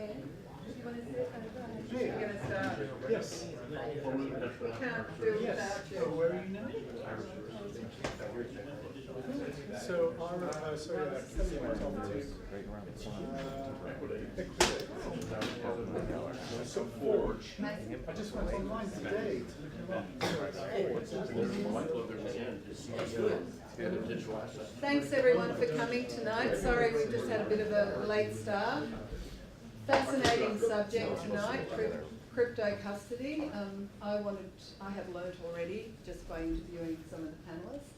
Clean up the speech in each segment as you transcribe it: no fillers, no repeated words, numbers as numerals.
Ben, do you want to say you're going to start? Yes. We can't do it without you. Where are you now? So Kelly went on to so Forge. I just went online today to look Thanks everyone for coming tonight. Sorry we've just had a bit of a late start. Fascinating subject tonight, crypto custody. I have learnt already just by interviewing some of the panellists.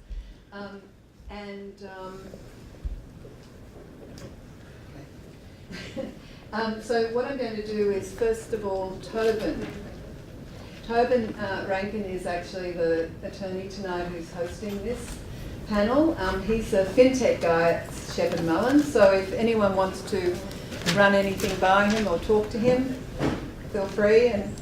So what I'm going to do is, first of all, Tobin. Tobin Rankin is actually the attorney tonight who's hosting this panel. He's a fintech guy at Shepherd Mullen, so if anyone wants to run anything by him or talk to him, feel free. And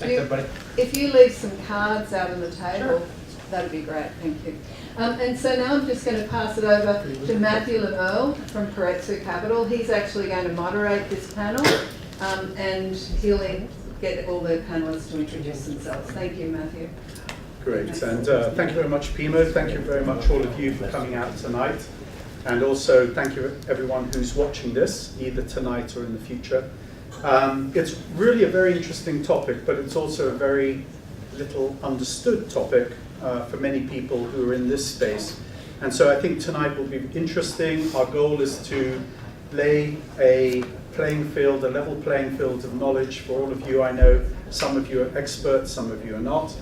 if you leave some cards out on the table, that'd be great, thank you. And so now I'm just going to pass it over to Matthew Lemerle from Keiretsu Capital. He's actually going to moderate this panel, and he'll get all the panelists to introduce themselves. Thank you, Matthew. Great, and thank you very much, Pimo. Thank you very much, all of you, for coming out tonight. And also, thank you everyone who's watching this, either tonight or in the future. It's really a very interesting topic, but it's also a very little understood topic for many people who are in this space. And so I think tonight will be interesting. Our goal is to lay a playing field, a level playing field of knowledge for all of you. I know some of you are experts, some of you are not.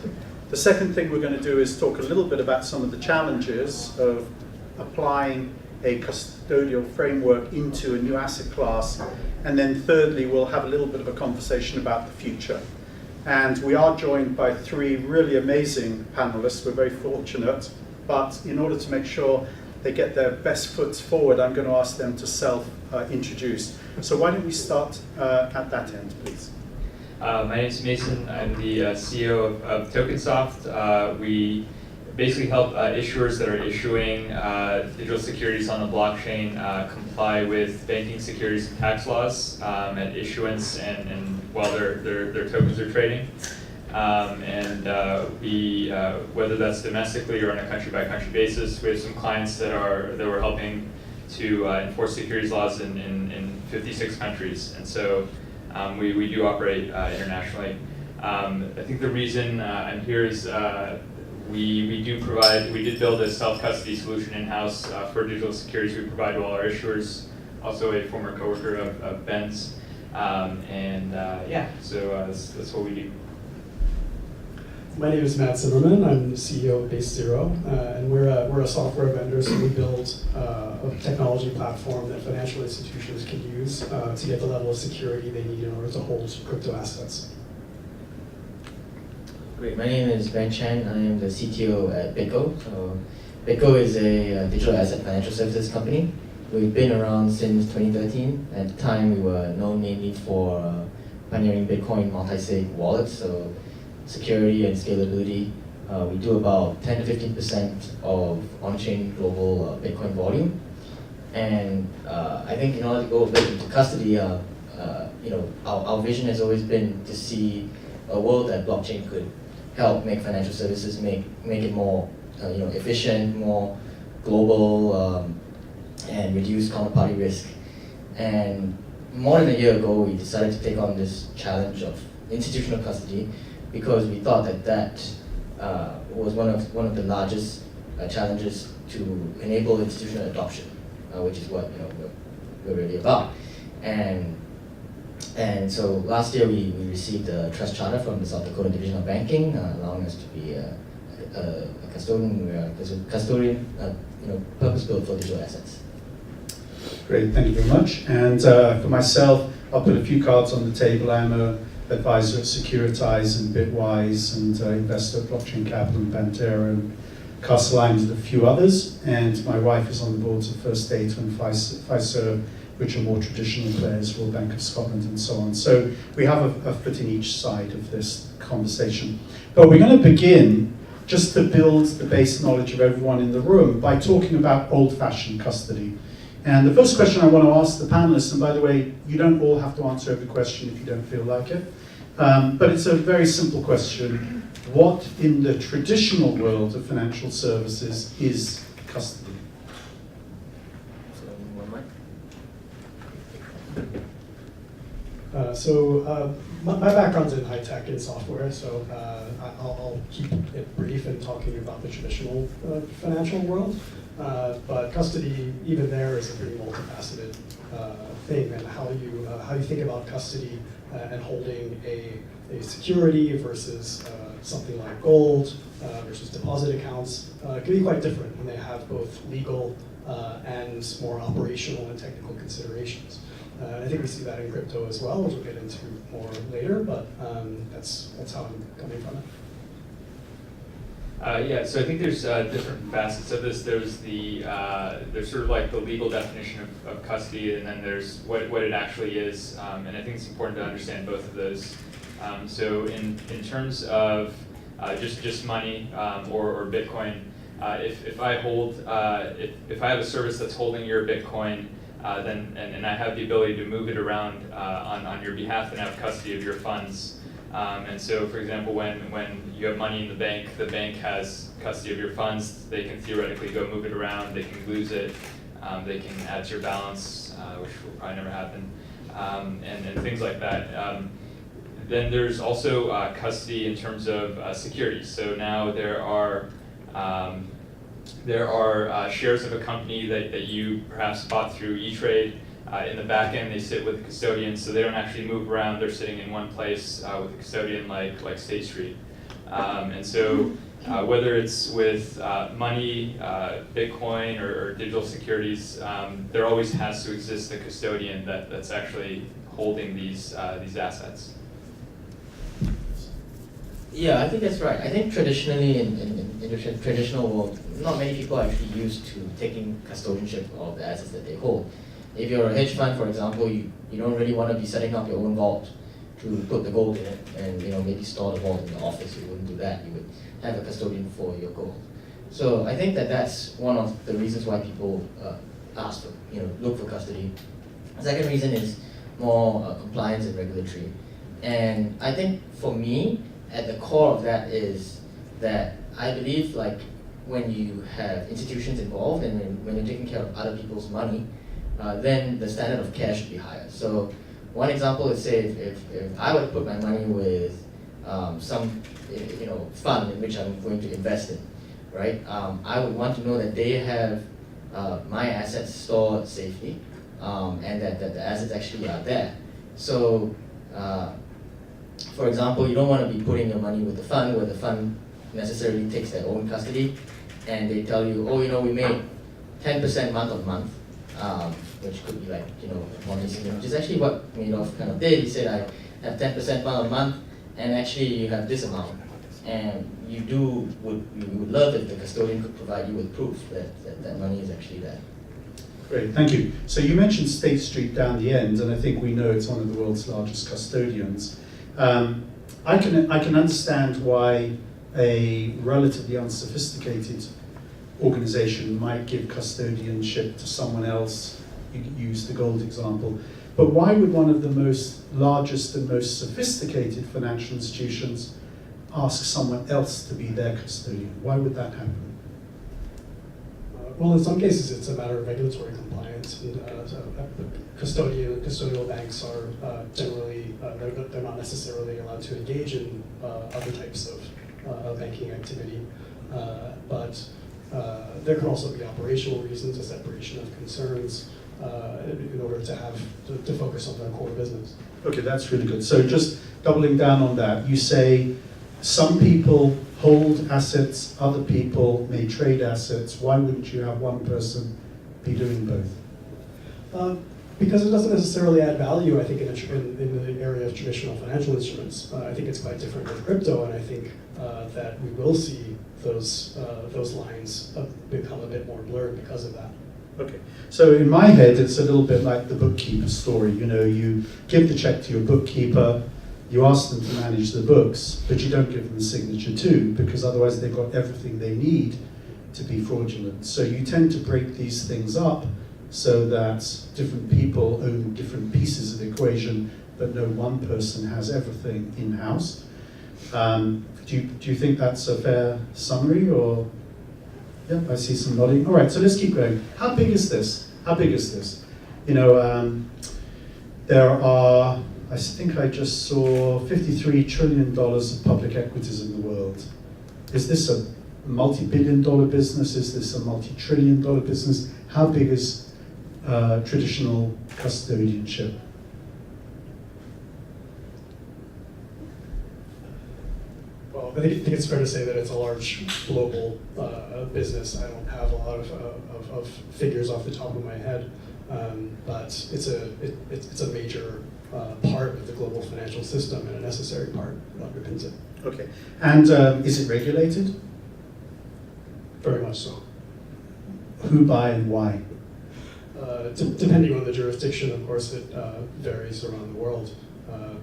The second thing we're going to do is talk a little bit about some of the challenges of applying a custodial framework into a new asset class. And then thirdly, we'll have a little bit of a conversation about the future. And we are joined by three really amazing panelists. We're very fortunate, but in order to make sure they get their best foot forward, I'm going to ask them to self-introduce. So why don't we start at that end, please? My name is Mason. I'm the CEO of Tokensoft. We basically help issuers that are issuing digital securities on the blockchain comply with banking, securities, and tax laws at issuance and while their tokens are trading. We, whether that's domestically or on a country-by-country basis, we have some clients that we're helping to enforce securities laws in 56 countries, and so we do operate internationally. I think the reason I'm here is we did build a self-custody solution in-house for digital securities we provide to all our issuers, also a former coworker of Ben's. So that's what we do. My name is Matt Zimmerman. I'm the CEO of Base0, and we're a software vendor, so we build a technology platform that financial institutions can use to get the level of security they need in order to hold crypto assets. Great. My name is Ben Chen. I am the CTO at BitGo. So BitGo is a digital asset financial services company. We've been around since 2013. At the time, we were known mainly for pioneering Bitcoin multi-sig wallets, so security and scalability. We do about 10 to 15% of on-chain global Bitcoin volume. And I think in order to go a bit into custody, our vision has always been to see a world that blockchain could help make financial services make it more efficient, more global, and reduce counterparty risk. And more than a year ago, we decided to take on this challenge of institutional custody because we thought that was one of the largest challenges to enable institutional adoption, which is what we're really about. And so last year we received a trust charter from the South Dakota Division of Banking, allowing us to be a custodian. We are a custodian, purpose-built for digital assets. Great, thank you very much. And for myself, I'll put a few cards on the table. I'm an advisor at Securitize and Bitwise, and investor at Blockchain Capital and Pantera and Castleline and a few others. And my wife is on the boards of First Data and Fiserv, which are more traditional players, Royal Bank of Scotland and so on. So we have a foot in each side of this conversation. But we're going to begin just to build the base knowledge of everyone in the room by talking about old-fashioned custody. And the first question I want to ask the panelists, and by the way, you don't all have to answer every question if you don't feel like it, but it's a very simple question. What in the traditional world of financial services is custody? So, one mic. My background's in high tech and software, so I'll keep it brief in talking about the traditional financial world. But custody, even there, is a pretty multifaceted thing, and how you think about custody and holding a security versus something like gold versus deposit accounts can be quite different, and they have both legal and more operational and technical considerations. I think we see that in crypto as well, which we'll get into more later, but that's how I'm coming from it. Yeah, so I think there's different facets of this. There's there's sort of like the legal definition of custody, and then there's what it actually is. And I think it's important to understand both of those. So in terms of just money or Bitcoin, if I hold if I have a service that's holding your Bitcoin, then and I have the ability to move it around on your behalf and have custody of your funds. And so, for example, when you have money in the bank has custody of your funds. They can theoretically go move it around. They can lose it. They can add to your balance, which will probably never happen, and things like that. Then there's also custody in terms of securities. So now there are shares of a company that you perhaps bought through E-Trade. In the back end, they sit with the custodian, so they don't actually move around. They're sitting in one place with a custodian like State Street. And so whether it's with money, Bitcoin, or digital securities, there always has to exist a custodian that's actually holding these assets. Yeah, I think that's right. I think traditionally in the traditional world, not many people are actually used to taking custodianship of the assets that they hold. If you're a hedge fund, for example, you don't really want to be setting up your own vault to put the gold in it and maybe store the vault in the office. You wouldn't do that. You would have a custodian for your gold. So I think that's one of the reasons why people ask for, look for custody. The second reason is more compliance and regulatory. And I think for me, at the core of that is that I believe like when you have institutions involved and when you're taking care of other people's money, then the standard of care should be higher. So one example is, say, if I were to put my money with some fund in which I'm going to invest in, right? I would want to know that they have my assets stored safely, and that the assets actually are there. So, for example, you don't want to be putting your money with the fund where the fund necessarily takes their own custody, and they tell you, oh, we made 10% month on month. Which could be like, which is actually what Madoff kind of did. He said, I have 10% month on month, and actually you have this amount. And you would love if the custodian could provide you with proof that money is actually there. Great, thank you. So you mentioned State Street down the end, and I think we know it's one of the world's largest custodians. I can understand why a relatively unsophisticated organization might give custodianship to someone else. You use the gold example. But why would one of the largest and most sophisticated financial institutions ask someone else to be their custodian? Why would that happen? Well, in some cases, it's a matter of regulatory compliance. And, custodial banks are generally, they're not necessarily allowed to engage in other types of banking activity. But there can also be operational reasons, a separation of concerns, in order to focus on their core business. Okay, that's really good. So just doubling down on that, you say some people hold assets, other people may trade assets. Why wouldn't you have one person be doing both? Because it doesn't necessarily add value, I think, in the area of traditional financial instruments. I think it's quite different with crypto, and I think that we will see those lines become a bit more blurred because of that. Okay, so in my head, it's a little bit like the bookkeeper story. You give the check to your bookkeeper, you ask them to manage the books, but you don't give them the signature too, because otherwise they've got everything they need to be fraudulent. So you tend to break these things up so that different people own different pieces of the equation, but no one person has everything in-house. Do you think that's a fair summary, or? Yeah, I see some nodding. All right, so let's keep going. How big is this? How big is this? You know, there are, I think I just saw $53 trillion of public equities in the world. Is this a multi-billion-dollar business? Is this a multi-trillion-dollar business? How big is traditional custodianship? Well, I think it's fair to say that it's a large global business. I don't have a lot of figures off the top of my head, but it's a major part of the global financial system and a necessary part that underpins it. Okay, and is it regulated? Very much so. Who by and why? Depending on the jurisdiction, of course, it varies around the world.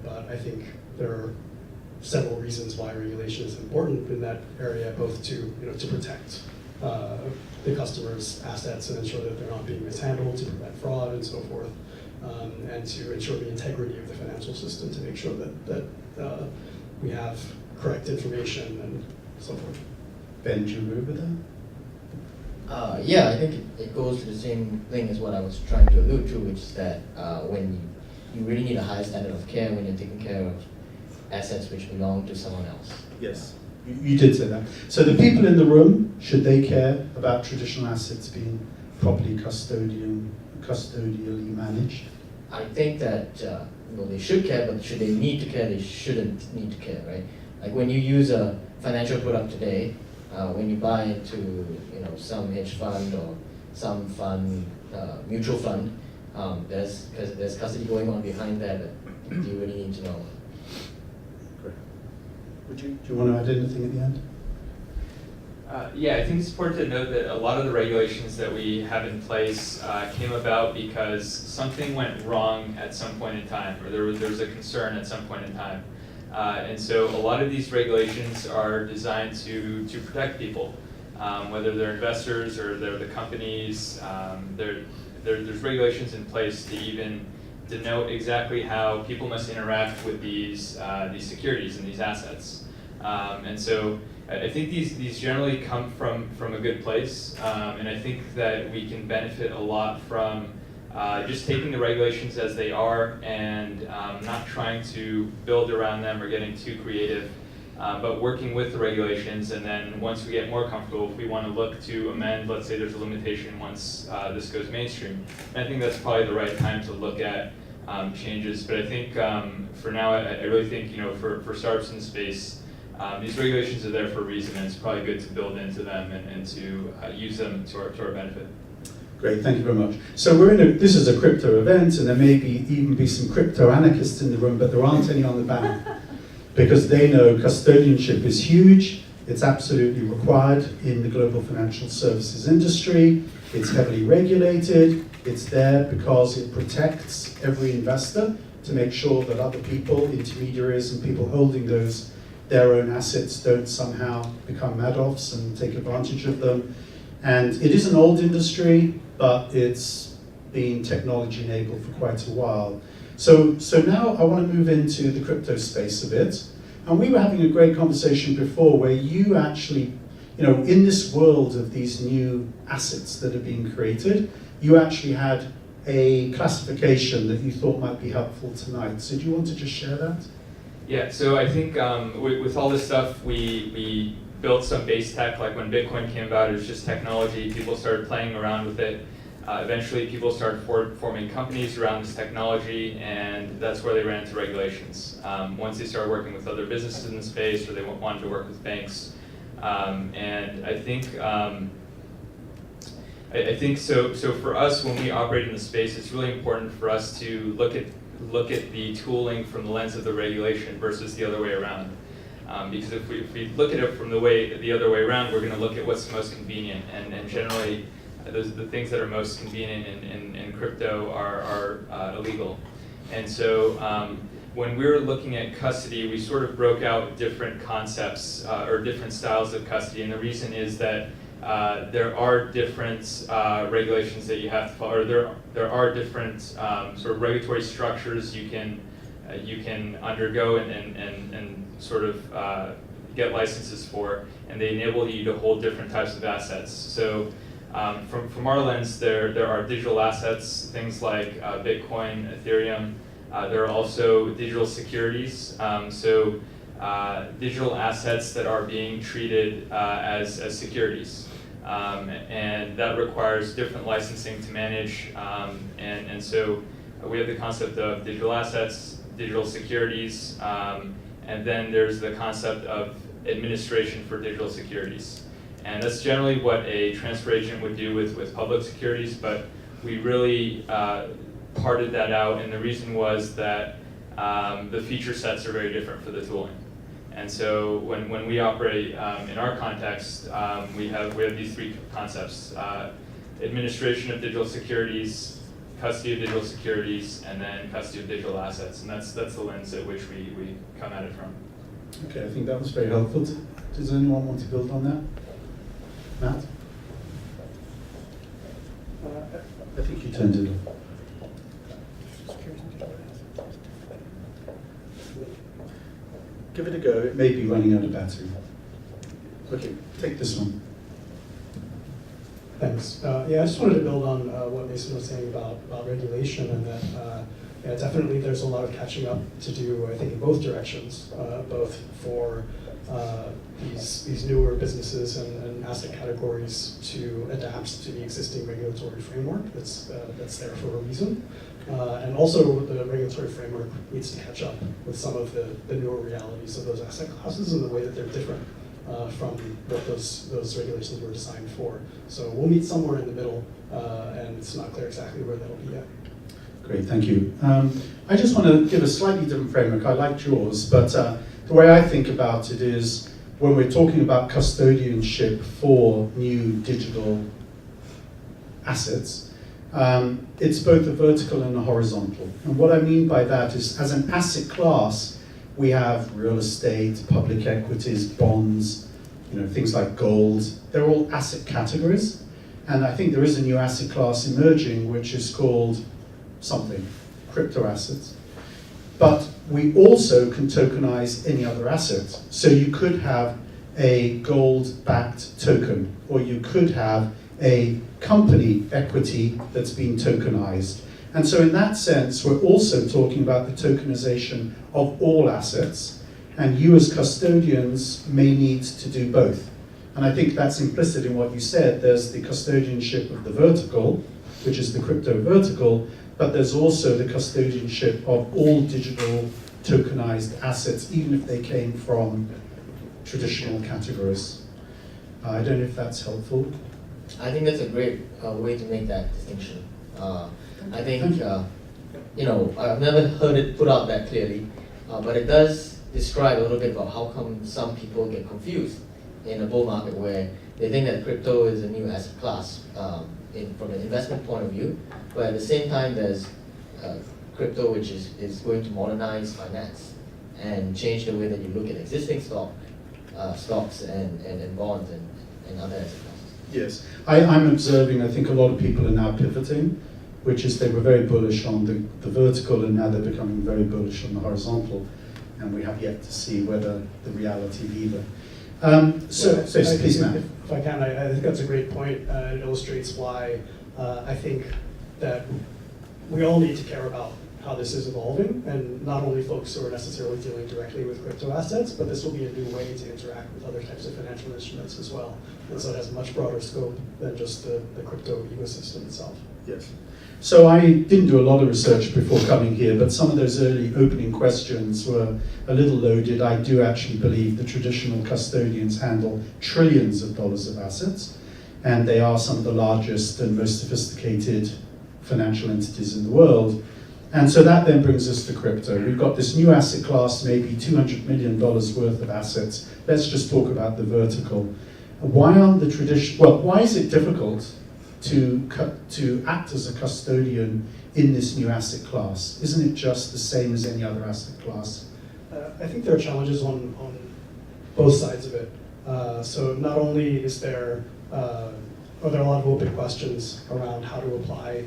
But I think there are several reasons why regulation is important in that area, both to protect the customer's assets and ensure that they're not being mishandled, to prevent fraud and so forth, and to ensure the integrity of the financial system, to make sure that we have correct information and so forth. Ben, do you agree with that? Yeah, I think it goes to the same thing as what I was trying to allude to, which is that when you really need a high standard of care when you're taking care of assets which belong to someone else. Yes, you did say that. So the people in the room, should they care about traditional assets being properly custodially managed? I think that they should care, but should they need to care? They shouldn't need to care, right? Like when you use a financial product today, when you buy into some hedge fund or some fund, mutual fund, there's custody going on behind that you really need to know. Great. Do you want to add anything at the end? Yeah, I think it's important to note that a lot of the regulations that we have in place came about because something went wrong at some point in time, or there was a concern at some point in time. And so a lot of these regulations are designed to protect people, whether they're investors or they're the companies. There's regulations in place to even denote exactly how people must interact with these securities and these assets. And so I think these generally come from a good place, and I think that we can benefit a lot from just taking the regulations as they are and not trying to build around them or getting too creative, but working with the regulations, and then once we get more comfortable, if we want to look to amend, let's say there's a limitation once this goes mainstream, and I think that's probably the right time to look at changes. But I think for now, I really think for startups in the space, these regulations are there for a reason, and it's probably good to build into them and to use them to our benefit. Great, thank you very much. So this is a crypto event, and there may even be some crypto anarchists in the room, but there aren't any on the panel because they know custodianship is huge. It's absolutely required in the global financial services industry. It's heavily regulated. It's there because it protects every investor to make sure that other people, intermediaries, and people holding their own assets don't somehow become Madoffs and take advantage of them. And it is an old industry, but it's been technology enabled for quite a while. So now I want to move into the crypto space a bit. And we were having a great conversation before where you actually, in this world of these new assets that are being created, you actually had a classification that you thought might be helpful tonight. So do you want to just share that? Yeah, so I think with all this stuff, we built some base tech. Like when Bitcoin came about, it was just technology. People started playing around with it. Eventually, people started forming companies around this technology, and that's where they ran into regulations. Once they started working with other businesses in the space, or they wanted to work with banks. And I think so for us, when we operate in the space, it's really important for us to look at the tooling from the lens of the regulation versus the other way around. Because if we look at it from the other way around, we're going to look at what's most convenient, and generally, the things that are most convenient in crypto are illegal. And so when we were looking at custody, we sort of broke out different concepts or different styles of custody, and the reason is that there are different regulations that you have to follow, or there are different sort of regulatory structures you can undergo and sort of get licenses for, and they enable you to hold different types of assets. So from our lens, there are digital assets, things like Bitcoin, Ethereum. There are also digital securities. Digital assets that are being treated as securities. And that requires different licensing to manage. And so we have the concept of digital assets, digital securities, and then there's the concept of administration for digital securities. And that's generally what a transfer agent would do with public securities, but we really parted that out, and the reason was that the feature sets are very different for the tooling. And so when we operate in our context, we have these three concepts: administration of digital securities, custody of digital securities, and then custody of digital assets. And that's the lens at which we come at it from. Okay, I think that was very helpful. Does anyone want to build on that? Matt? I think you turned it off. Give it a go. It may be running out of battery. Okay, take this one. Thanks. Yeah, I just wanted to build on what Mason was saying about regulation, and that yeah, definitely there's a lot of catching up to do, I think, in both directions, both for these newer businesses and asset categories to adapt to the existing regulatory framework that's there for a reason. And also the regulatory framework needs to catch up with some of the newer realities of those asset classes and the way that they're different from what those regulations were designed for. So we'll meet somewhere in the middle, and it's not clear exactly where that'll be yet. Great, thank you. I just want to give a slightly different framework. I liked yours, but the way I think about it is when we're talking about custodianship for new digital assets, it's both a vertical and a horizontal. And what I mean by that is, as an asset class, we have real estate, public equities, bonds, things like gold. They're all asset categories. And I think there is a new asset class emerging, which is called something, crypto assets. But we also can tokenize any other asset. So you could have a gold-backed token, or you could have a company equity that's been tokenized. And so in that sense, we're also talking about the tokenization of all assets, and you as custodians may need to do both. And I think that's implicit in what you said. There's the custodianship of the vertical, which is the crypto vertical, but there's also the custodianship of all digital tokenized assets, even if they came from traditional categories. I don't know if that's helpful. I think that's a great way to make that distinction. I think, I've never heard it put out that clearly, but it does describe a little bit about how come some people get confused in a bull market where they think that crypto is a new asset class from an investment point of view, but at the same time there's crypto which is going to modernize finance and change the way that you look at existing stocks and bonds and other asset classes. Yes, I'm observing, I think a lot of people are now pivoting, which is they were very bullish on the vertical and now they're becoming very bullish on the horizontal, and we have yet to see whether the reality of either. Please, Matt. If I can, I think that's a great point. It illustrates why I think that we all need to care about how this is evolving, and not only folks who are necessarily dealing directly with crypto assets, but this will be a new way to interact with other types of financial instruments as well. And so it has a much broader scope than just the crypto ecosystem itself. Yes. So I didn't do a lot of research before coming here, but some of those early opening questions were a little loaded. I do actually believe the traditional custodians handle trillions of dollars of assets, and they are some of the largest and most sophisticated financial entities in the world. And so that then brings us to crypto. We've got this new asset class, maybe $200 million worth of assets. Let's just talk about the vertical. Why is it difficult to act as a custodian in this new asset class? Isn't it just the same as any other asset class? I think there are challenges on both sides of it. So not only is there there are a lot of open questions around how to apply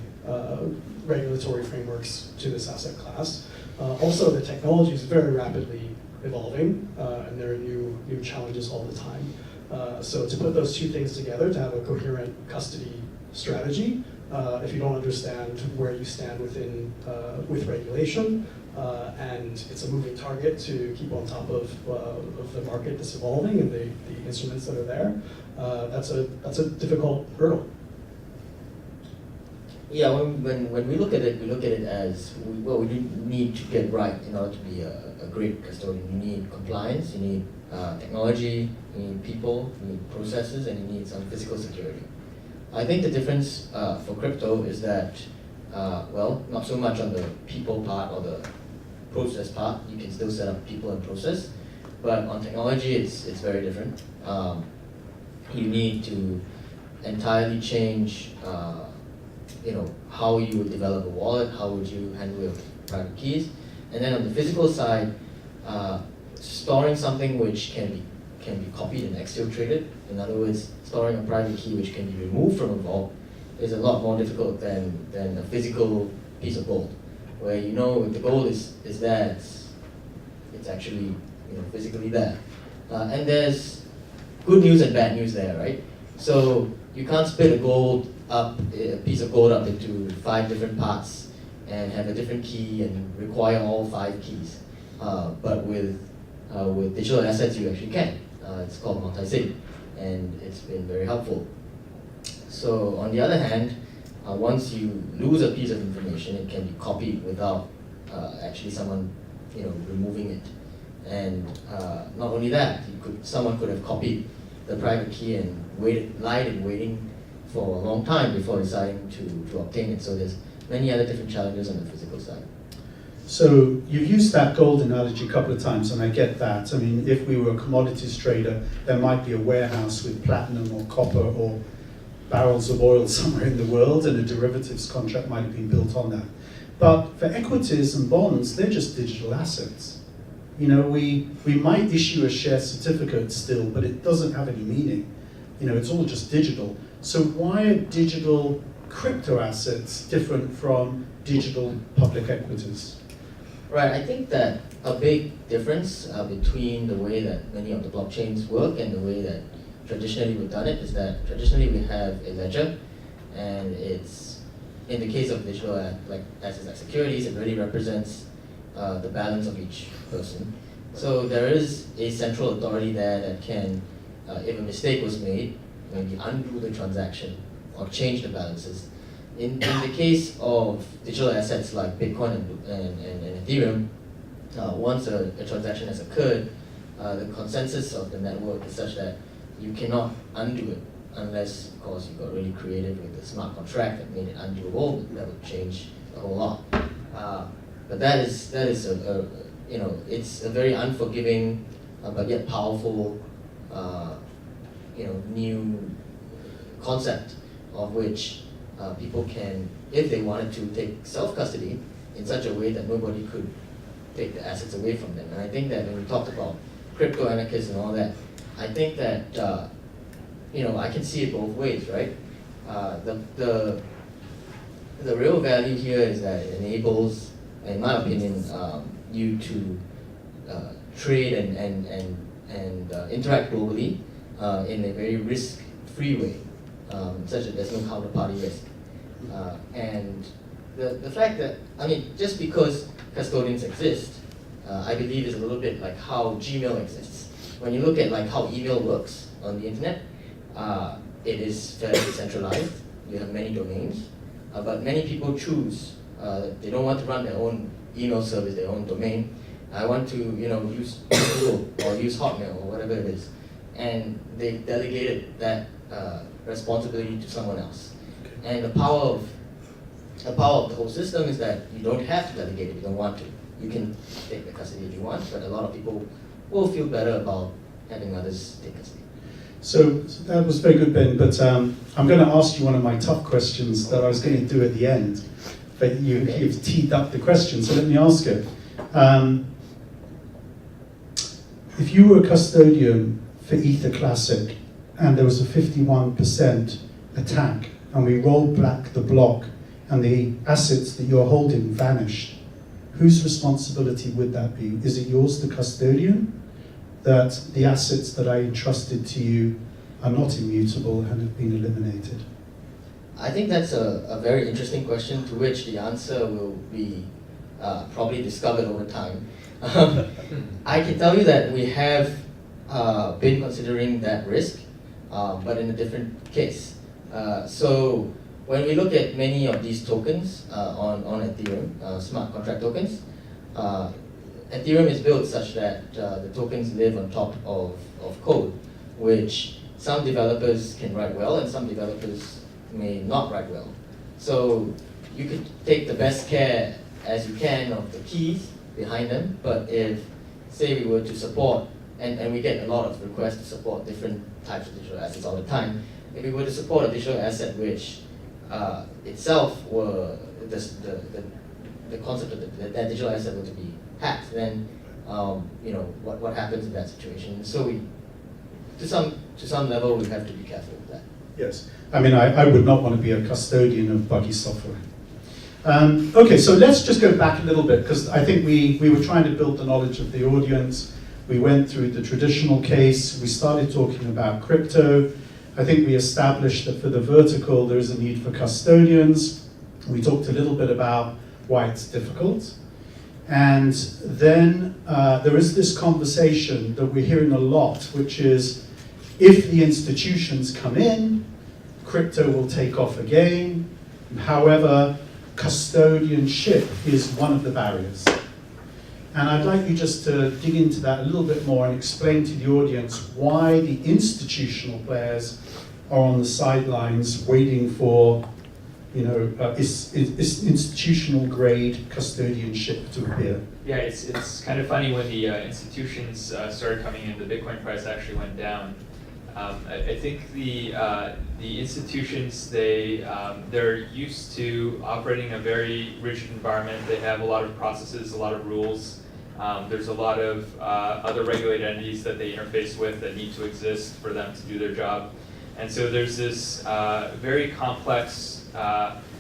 regulatory frameworks to this asset class. Also, the technology is very rapidly evolving, and there are new challenges all the time. So to put those two things together, to have a coherent custody strategy, if you don't understand where you stand with regulation, and it's a moving target to keep on top of the market that's evolving and the instruments that are there, that's a difficult hurdle. Yeah, when we look at it as, we do need to get right in order to be a great custodian. You need compliance, you need technology, you need people, you need processes, and you need some physical security. I think the difference for crypto is that, not so much on the people part or the process part. You can still set up people and process, but on technology, it's very different. You need to entirely change how you would develop a wallet, how would you handle your private keys, and then on the physical side, storing something which can be copied and exfiltrated. In other words, storing a private key which can be removed from a vault is a lot more difficult than a physical piece of gold, where if the gold is there, it's actually physically there. And there's good news and bad news there, right? So you can't split a piece of gold up into 5 different parts and have a different key and require all 5 keys. But with digital assets, you actually can. It's called multi-sig, and it's been very helpful. So on the other hand, once you lose a piece of information, it can be copied without actually someone removing it. And not only that, someone could have copied the private key and lied in waiting for a long time before deciding to obtain it. So there's many other different challenges on the physical side. So you've used that gold analogy a couple of times, and I get that. I mean, if we were a commodities trader, there might be a warehouse with platinum or copper or barrels of oil somewhere in the world, and a derivatives contract might have been built on that. But for equities and bonds, they're just digital assets. We might issue a share certificate still, but it doesn't have any meaning. It's all just digital. So why are digital crypto assets different from digital public equities? Right, I think that a big difference between the way that many of the blockchains work and the way that traditionally we've done it is that traditionally we have a ledger, and it's, in the case of digital assets like securities, it really represents the balance of each person. So there is a central authority there that can, if a mistake was made, maybe undo the transaction or change the balances. In the case of digital assets like Bitcoin and Ethereum, once a transaction has occurred, the consensus of the network is such that you cannot undo it unless, of course, you got really creative with a smart contract that made it undoable. That would change a whole lot. But that is it's a very unforgiving but yet powerful new concept of which people can, if they wanted to, take self-custody in such a way that nobody could take the assets away from them. And I think that when we talked about crypto anarchists and all that, I think that I can see it both ways, right? The real value here is that it enables, in my opinion, you to trade and interact globally in a very risk-free way, such that there's no counterparty risk. And the fact that, just because custodians exist, I believe is a little bit like how Gmail exists. When you look at how email works on the internet, it is fairly centralized. You have many domains, but many people choose. They don't want to run their own email service, their own domain. I want to, use Google or use Hotmail or whatever it is, and they delegated that responsibility to someone else. And the power of the whole system is that you don't have to delegate if you don't want to. You can take the custody if you want, but a lot of people will feel better about having others take custody. So that was very good, Ben, but I'm going to ask you one of my tough questions that I was going to do at the end, but you've teed up the question, so let me ask it. If you were a custodian for Ether Classic and there was a 51% attack, and we rolled back the block, and the assets that you're holding vanished, whose responsibility would that be? Is it yours, the custodian, that the assets that I entrusted to you are not immutable and have been eliminated? I think that's a very interesting question to which the answer will be probably discovered over time. I can tell you that we have been considering that risk, but in a different case. So when we look at many of these tokens on Ethereum, smart contract tokens, Ethereum is built such that the tokens live on top of code, which some developers can write well and some developers may not write well. So you could take the best care as you can of the keys behind them, but if, say, we were to support, and we get a lot of requests to support different types of digital assets all the time, if we were to support a digital asset which itself were the concept of that digital asset were to be hacked, then what happens in that situation? So we, to some level, we have to be careful with that. Yes, I mean, I would not want to be a custodian of buggy software. Okay, so let's just go back a little bit, because I think we were trying to build the knowledge of the audience. We went through the traditional case, we started talking about crypto. I think we established that for the vertical there is a need for custodians. We talked a little bit about why it's difficult. And then there is this conversation that we're hearing a lot, which is if the institutions come in, crypto will take off again. However, custodianship is one of the barriers. And I'd like you just to dig into that a little bit more and explain to the audience why the institutional players are on the sidelines waiting for, institutional grade custodianship to appear. Yeah, it's kind of funny when the institutions started coming in, the Bitcoin price actually went down. I think the institutions, they're used to operating in a very rigid environment. They have a lot of processes, a lot of rules. There's a lot of other regulated entities that they interface with that need to exist for them to do their job. And so there's this very complex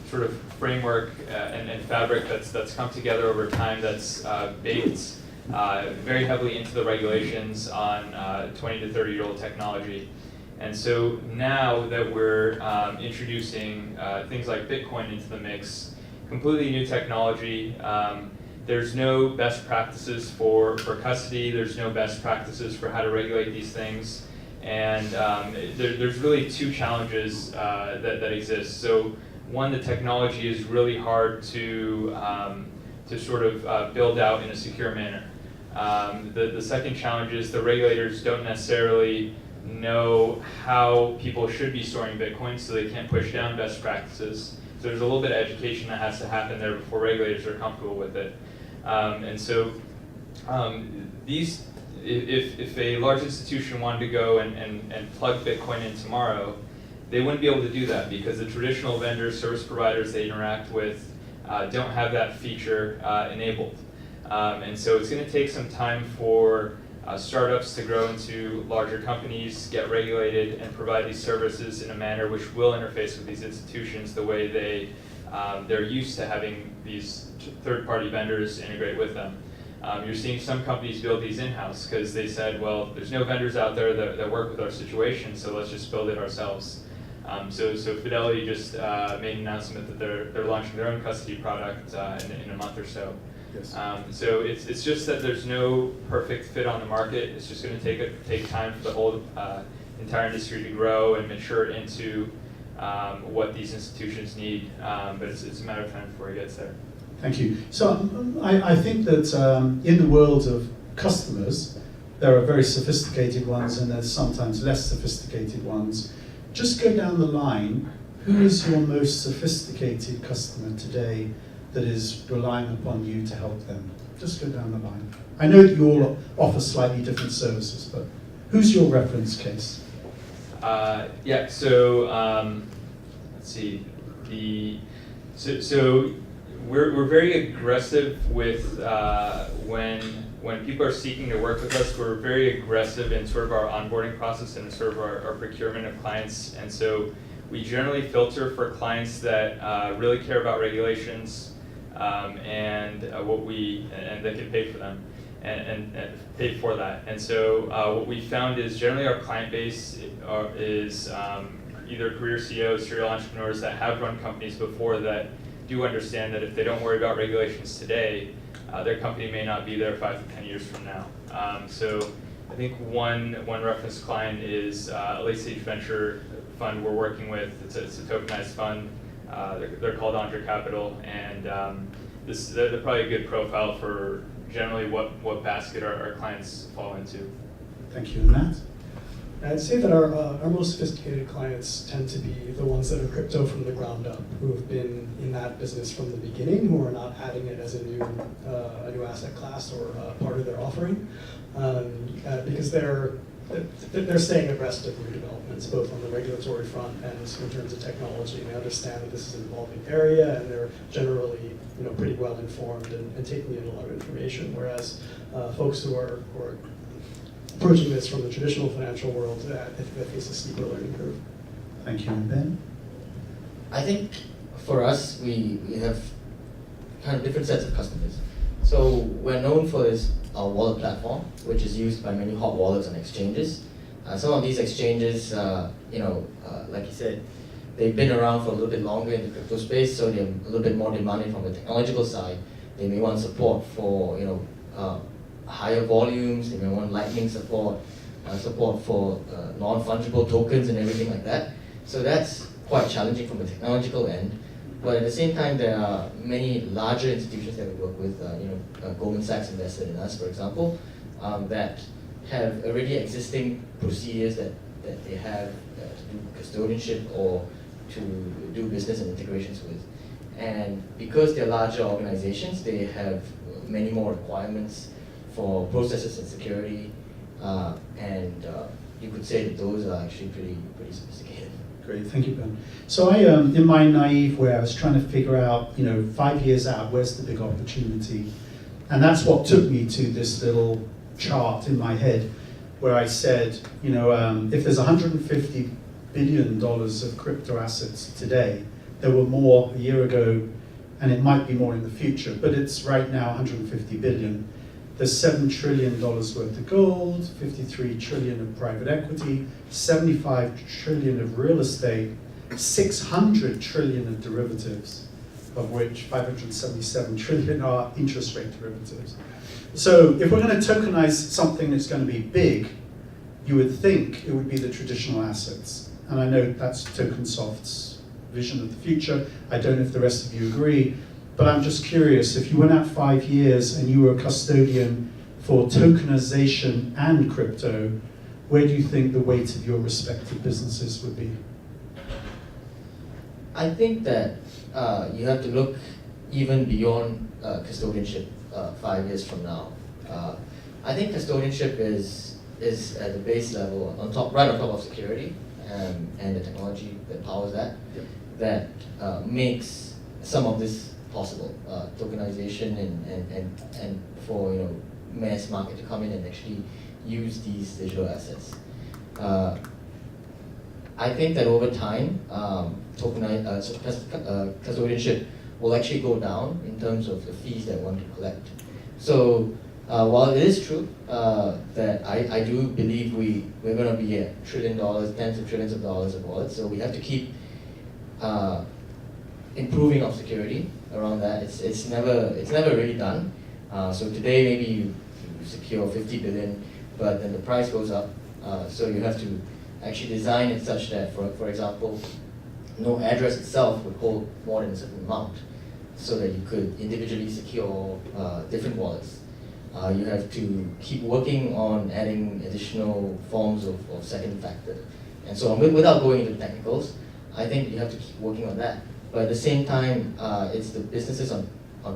sort of framework and fabric that's come together over time that's baked very heavily into the regulations on 20 to 30-year-old technology. And so now that we're introducing things like Bitcoin into the mix, completely new technology, there's no best practices for custody, there's no best practices for how to regulate these things, and there's really two challenges that exist. So one, the technology is really hard to sort of build out in a secure manner. The second challenge is the regulators don't necessarily know how people should be storing Bitcoin, so they can't push down best practices. So there's a little bit of education that has to happen there before regulators are comfortable with it. And so if a large institution wanted to go and plug Bitcoin in tomorrow, they wouldn't be able to do that because the traditional vendors, service providers they interact with don't have that feature enabled. And so it's going to take some time for startups to grow into larger companies, get regulated, and provide these services in a manner which will interface with these institutions the way they're used to having these third-party vendors integrate with them. You're seeing some companies build these in-house because they said, well, there's no vendors out there that work with our situation, so let's just build it ourselves. So Fidelity just made an announcement that they're launching their own custody product in a month or so. Yes. So it's just that there's no perfect fit on the market. It's just going to take time for the whole entire industry to grow and mature into what these institutions need. But it's a matter of time before it gets there. Thank you. So I think that in the world of customers, there are very sophisticated ones and there's sometimes less sophisticated ones. Just go down the line. Who is your most sophisticated customer today that is relying upon you to help them? Just go down the line. I know that you all offer slightly different services, but who's your reference case? Yeah, so let's see. So we're very aggressive with when when people are seeking to work with us, we're very aggressive in sort of our onboarding process and sort of our procurement of clients. And so we generally filter for clients that really care about regulations and they can pay for them and pay for that. And so what we found is generally our client base is either career CEOs, serial entrepreneurs that have run companies before that do understand that if they don't worry about regulations today, their company may not be there 5 to 10 years from now. So I think one reference client is a late stage venture fund we're working with. It's a tokenized fund. They're called Andre Capital, and they're probably a good profile for generally what basket our clients fall into. Thank you. And Matt? I'd say that our most sophisticated clients tend to be the ones that are crypto from the ground up, who have been in that business from the beginning, who are not adding it as a new asset class or part of their offering, because they're staying abreast of new developments, both on the regulatory front and in terms of technology. And they understand that this is an evolving area, and they're generally pretty well informed and taking in a lot of information. Whereas folks who are approaching this from the traditional financial world, I think that face a steeper learning curve. Thank you. And Ben? I think for us, we have kind of different sets of customers. So we're known for our wallet platform, which is used by many hot wallets and exchanges. Some of these exchanges, like you said, they've been around for a little bit longer in the crypto space, so they're a little bit more demanding from the technological side. They may want support for higher volumes. They may want Lightning support for non-fungible tokens and everything like that. So that's quite challenging from the technological end. But at the same time, there are many larger institutions that we work with. Goldman Sachs invested in us, for example, that have already existing procedures that they have to do custodianship or to do business and integrations with. And because they're larger organizations, they have many more requirements for processes and security, and you could say that those are actually pretty sophisticated. Great, thank you, Ben. So I, in my naive way, I was trying to figure out, 5 years out, where's the big opportunity? And that's what took me to this little chart in my head, where I said, if there's $150 billion of crypto assets today, there were more a year ago, and it might be more in the future, but it's right now 150 billion. There's $7 trillion worth of gold, 53 trillion of private equity, 75 trillion of real estate, 600 trillion of derivatives, of which 577 trillion are interest rate derivatives. So if we're going to tokenize something that's going to be big, you would think it would be the traditional assets. And I know that's TokenSoft's vision of the future. I don't know if the rest of you agree. But I'm just curious, if you went out 5 years and you were a custodian for tokenization and crypto, where do you think the weight of your respective businesses would be? I think that you have to look even beyond custodianship 5 years from now. I think custodianship is at the base level, right on top of security and the technology that powers that, that makes some of this possible, tokenization and for mass market to come in and actually use these digital assets. I think that over time, custodianship will actually go down in terms of the fees that one can collect. So while it is true that I do believe we're going to be at $1 trillion, tens of trillions of dollars of wallets, so we have to keep improving our security around that. It's never really done. So today maybe you secure 50 billion, but then the price goes up. So you have to actually design it such that, for example, no address itself would hold more than a certain amount, so that you could individually secure different wallets. You have to keep working on adding additional forms of second factor. And so without going into technicals, I think you have to keep working on that. But at the same time, it's the businesses on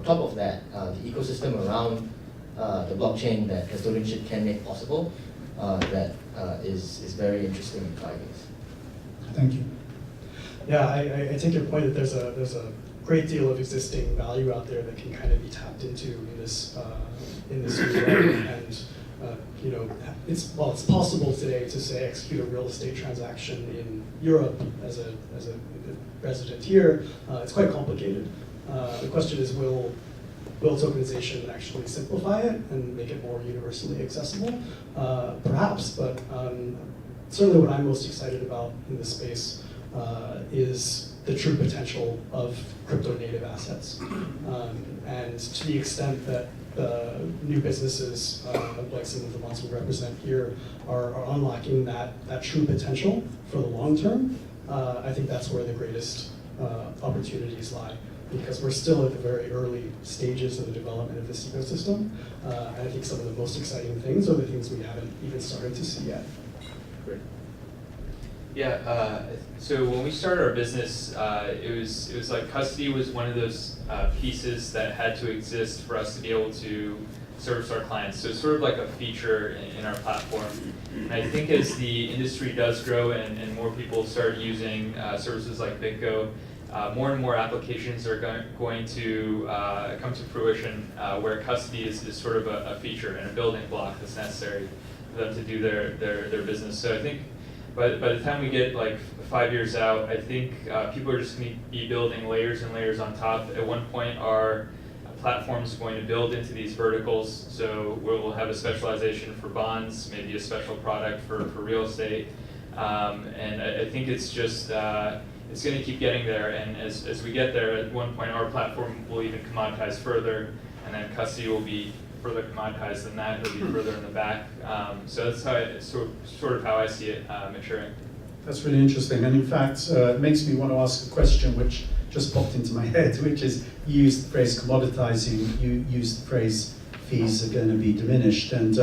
top of that, the ecosystem around the blockchain that custodianship can make possible, that is very interesting in 5 years. Thank you. Yeah, I take your point that there's a great deal of existing value out there that can kind of be tapped into in this new way. And you know, it's possible today to say execute a real estate transaction in Europe as a resident here. It's quite complicated. The question is, will tokenization actually simplify it and make it more universally accessible? Perhaps, but certainly what I'm most excited about in this space is the true potential of crypto-native assets. And to the extent that new businesses, like some of the ones we represent here, are unlocking that true potential for the long term, I think that's where the greatest opportunities lie, because we're still at the very early stages of the development of this ecosystem. And I think some of the most exciting things are the things we haven't even started to see yet. Great. Yeah, so when we started our business, it was like custody was one of those pieces that had to exist for us to be able to service our clients. So it's sort of like a feature in our platform. And I think as the industry does grow and more people start using services like BitGo, more and more applications are going to come to fruition where custody is sort of a feature and a building block that's necessary for them to do their business. So I think by the time we get like 5 years out, I think people are just going to be building layers and layers on top. At one point, our platform is going to build into these verticals. So we'll have a specialization for bonds, maybe a special product for real estate. And I think it's just, it's going to keep getting there. And as we get there, at one point, our platform will even commoditize further, and then custody will be further commoditized than that. It'll be further in the back. So that's how sort of how I see it maturing. That's really interesting, and in fact, it makes me want to ask a question which just popped into my head, which is, you used the phrase commoditizing, you used the phrase fees are going to be diminished, and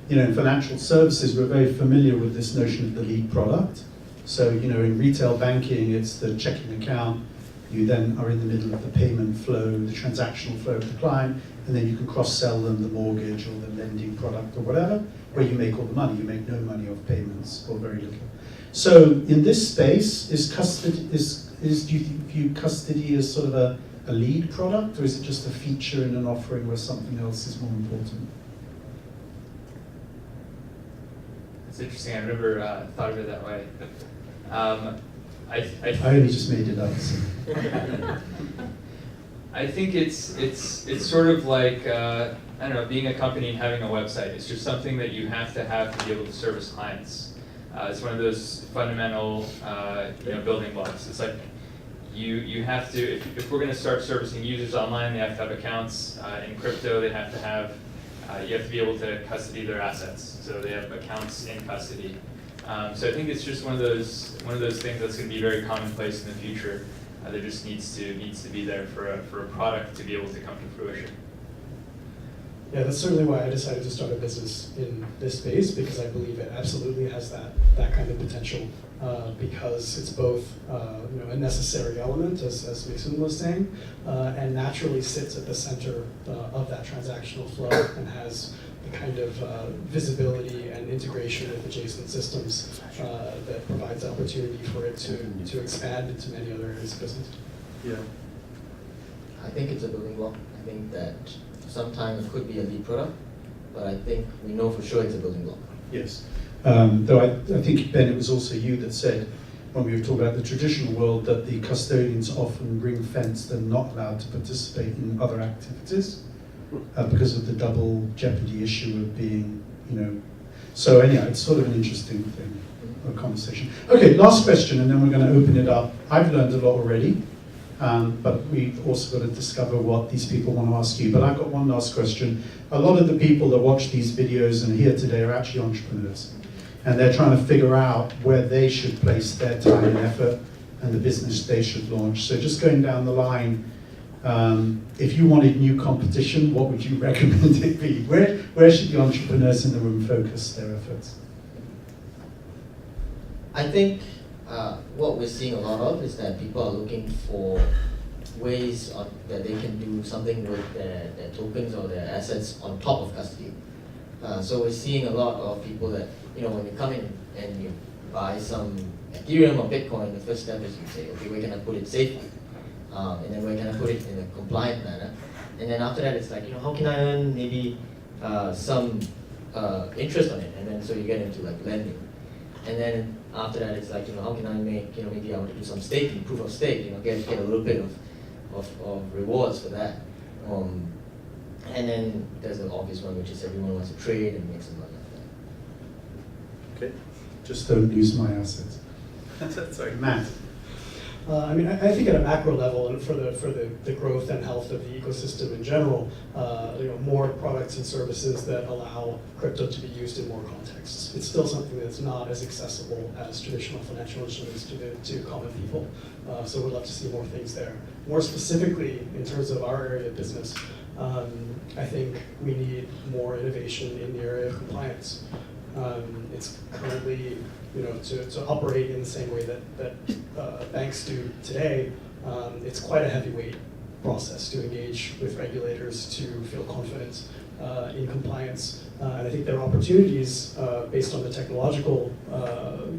you know, in financial services, we're very familiar with this notion of the lead product. So, you know, in retail banking, it's the checking account. You then are in the middle of the payment flow, the transactional flow of the client, and then you can cross-sell them the mortgage or the lending product or whatever, where you make all the money. You make no money off payments, or very little. So in this space, is custody, do you view custody as sort of a lead product, or is it just a feature in an offering where something else is more important? It's interesting. I've never thought of it that way. I only just made it up. So. I think it's sort of like I don't know, being a company and having a website. It's just something that you have to be able to service clients. It's one of those fundamental building blocks. It's like you have to, if we're going to start servicing users online, they have to have accounts. In crypto, they have to have you have to be able to custody their assets. So they have accounts in custody. So I think it's just one of those things that's going to be very commonplace in the future. There just needs to be there for a product to be able to come to fruition. Yeah, that's certainly why I decided to start a business in this space, because I believe it absolutely has that kind of potential, because it's both a necessary element, as Mason was saying, and naturally sits at the center of that transactional flow and has the kind of visibility and integration with adjacent systems that provides opportunity for it to expand into many other areas of business. Yeah. I think it's a building block. I think that sometimes it could be a lead product, but I think we know for sure it's a building block. Yes. Though I think, Ben, it was also you that said, when we were talking about the traditional world, that the custodians often ring-fenced and not allowed to participate in other activities because of the double jeopardy issue of being, So anyhow, it's sort of an interesting thing, a conversation. Okay, last question, and then we're going to open it up. I've learned a lot already. But we've also got to discover what these people want to ask you. But I've got one last question. A lot of the people that watch these videos and are here today are actually entrepreneurs. And they're trying to figure out where they should place their time and effort and the business they should launch. So just going down the line, if you wanted new competition, what would you recommend it be? Where should the entrepreneurs in the room focus their efforts? I think what we're seeing a lot of is that people are looking for ways that they can do something with their tokens or their assets on top of custody. So we're seeing a lot of people that, when you come in and you buy some Ethereum or Bitcoin, the first step is you say, okay, where can I put it safely? And then we're gonna put it in a compliant manner. And then after that, it's like, how can I earn maybe some interest on it? And then so you get into like lending. And then after that, it's like, how can I make, maybe I want to do some staking, proof of stake, get a little bit of rewards for that. And then there's an obvious one, which is everyone wants to trade and make some money off that. Okay. Just don't lose my assets. Sorry. Matt. I think at a macro level, and for the growth and health of the ecosystem in general, more products and services that allow crypto to be used in more contexts. It's still something that's not as accessible as traditional financial instruments to common people. So we'd love to see more things there. More specifically, in terms of our area of business, I think we need more innovation in the area of compliance. It's currently, to operate in the same way that banks do today, it's quite a heavyweight process to engage with regulators to feel confident in compliance. And I think there are opportunities based on the technological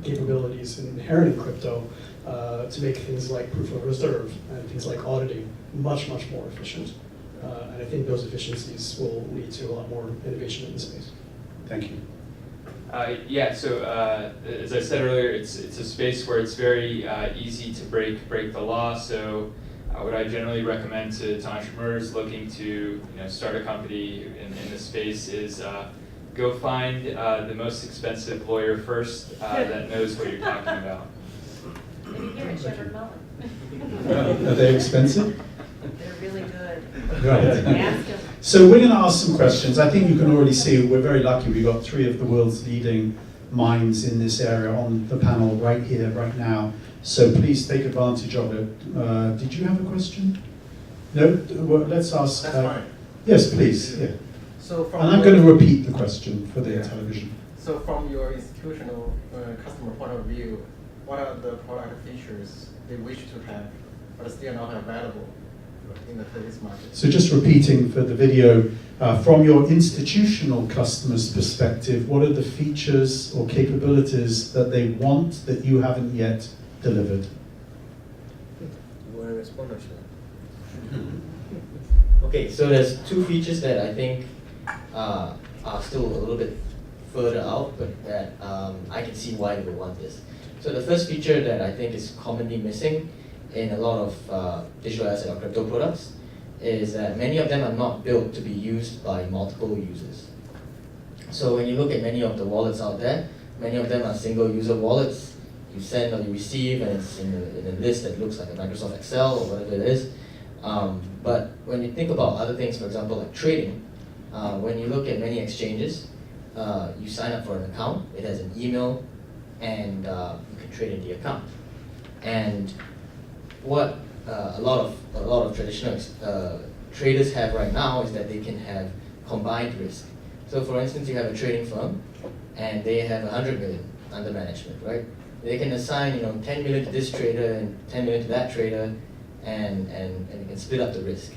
capabilities inherent in crypto to make things like proof of reserve and things like auditing much, much more efficient. And I think those efficiencies will lead to a lot more innovation in the space. Thank you. So as I said earlier, it's a space where it's very easy to break the law. So what I generally recommend to entrepreneurs looking to start a company in this space is go find the most expensive lawyer first that knows what you're talking about. Maybe here at Shepherd Mellon. Are they expensive? They're really good. Right. Ask them. So we're going to ask some questions. I think you can already see we're very lucky. We've got 3 of the world's leading minds in this area on the panel right here, right now. So please take advantage of it. Did you have a question? No? Well, let's ask. That's fine. Yes, please. Yeah. So from And I'm going to repeat the question for the television. So from your institutional customer point of view, what are the product features they wish to have but still not available in the today's market? So just repeating for the video, from your institutional customers' perspective, what are the features or capabilities that they want that you haven't yet delivered? You want to respond or should I? Okay, so there's 2 features that I think are still a little bit further out, but that I can see why they would want this. So the first feature that I think is commonly missing in a lot of digital asset or crypto products is that many of them are not built to be used by multiple users. So when you look at many of the wallets out there, many of them are single user wallets. You send or you receive and it's in a list that looks like a Microsoft Excel or whatever it is. But when you think about other things, for example, like trading, when you look at many exchanges, you sign up for an account, it has an email, and you can trade in the account. And what a lot of traditional traders have right now is that they can have combined risk. So for instance, you have a trading firm, and they have 100 million under management, right? They can assign 10 million to this trader and 10 million to that trader, and you can split up the risk.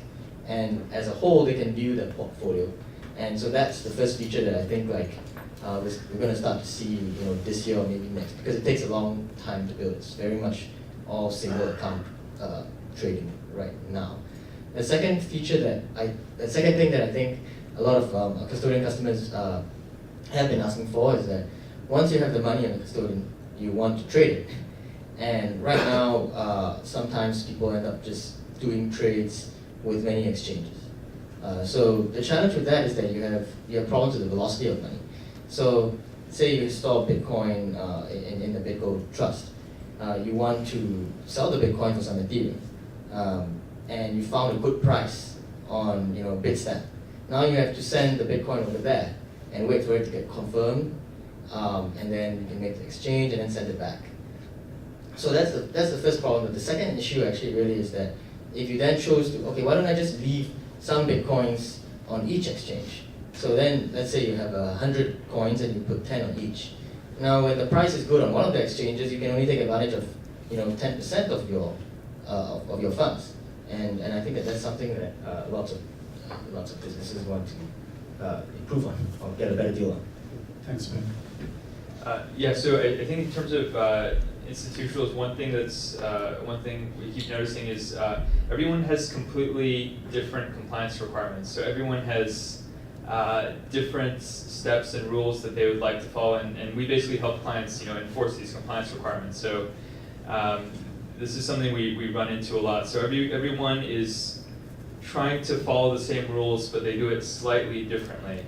And as a whole, they can view their portfolio. And so that's the first feature that I think we're going to start to see this year or maybe next, because it takes a long time to build. It's very much all single account trading right now. The second thing that I think a lot of custodian customers have been asking for is that once you have the money in the custodian, you want to trade it. And right now, sometimes people end up just doing trades with many exchanges. So the challenge with that is that you have problems with the velocity of money. So say you store Bitcoin in the BitGo trust. You want to sell the Bitcoin for some Ethereum. And you found a good price on Bitstamp. Now you have to send the Bitcoin over there and wait for it to get confirmed. And then you can make the exchange and then send it back. So that's the first problem. But the second issue actually really is that if you then chose to, okay, why don't I just leave some Bitcoins on each exchange? So then let's say you have 100 coins and you put 10 on each. Now when the price is good on one of the exchanges, you can only take advantage of 10% of your funds. And I think that's something that lots of businesses want to improve on or get a better deal on. Thanks, Ben. So I think in terms of institutionals, one thing we keep noticing is everyone has completely different compliance requirements. So everyone has different steps and rules that they would like to follow, and we basically help clients, enforce these compliance requirements. So this is something we run into a lot. So everyone is trying to follow the same rules, but they do it slightly differently.